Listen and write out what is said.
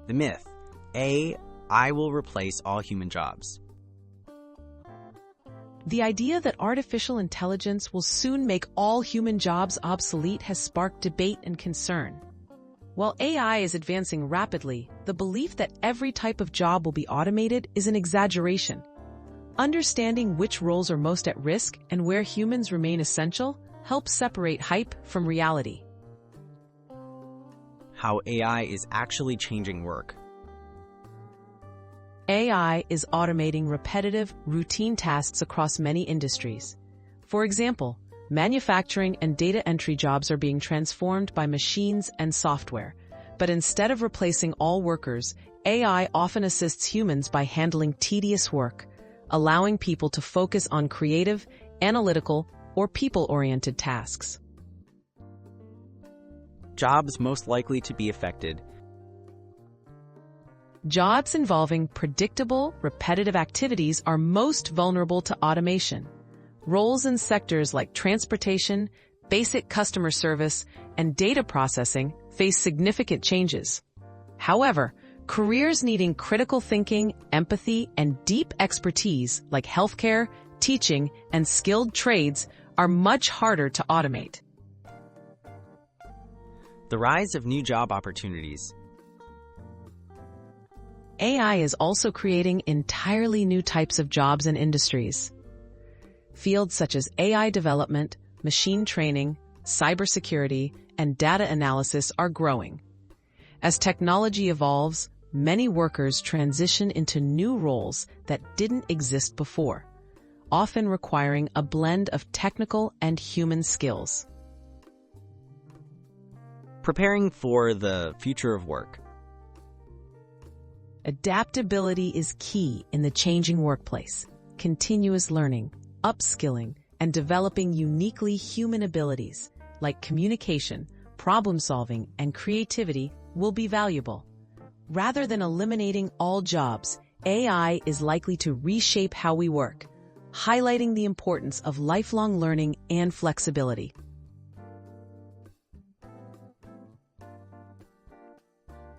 The myth: AI will replace all human jobs. The idea that artificial intelligence will soon make all human jobs obsolete has sparked debate and concern. While AI is advancing rapidly, the belief that every type of job will be automated is an exaggeration. Understanding which roles are most at risk and where humans remain essential helps separate hype from reality. How AI is actually changing work. AI is automating repetitive, routine tasks across many industries. For example, manufacturing and data entry jobs are being transformed by machines and software. But instead of replacing all workers, AI often assists humans by handling tedious work, allowing people to focus on creative, analytical, or people-oriented tasks. Jobs most likely to be affected. Jobs involving predictable, repetitive activities are most vulnerable to automation. Roles in sectors like transportation, basic customer service, and data processing face significant changes. However, careers needing critical thinking, empathy, and deep expertise like healthcare, teaching, and skilled trades are much harder to automate. The rise of new job opportunities. AI is also creating entirely new types of jobs and industries. Fields such as AI development, machine training, cybersecurity, and data analysis are growing. As technology evolves, many workers transition into new roles that didn't exist before, often requiring a blend of technical and human skills. Preparing for the future of work. Adaptability is key in the changing workplace. Continuous learning, upskilling, and developing uniquely human abilities like communication, problem-solving, and creativity will be valuable. Rather than eliminating all jobs, AI is likely to reshape how we work, highlighting the importance of lifelong learning and flexibility.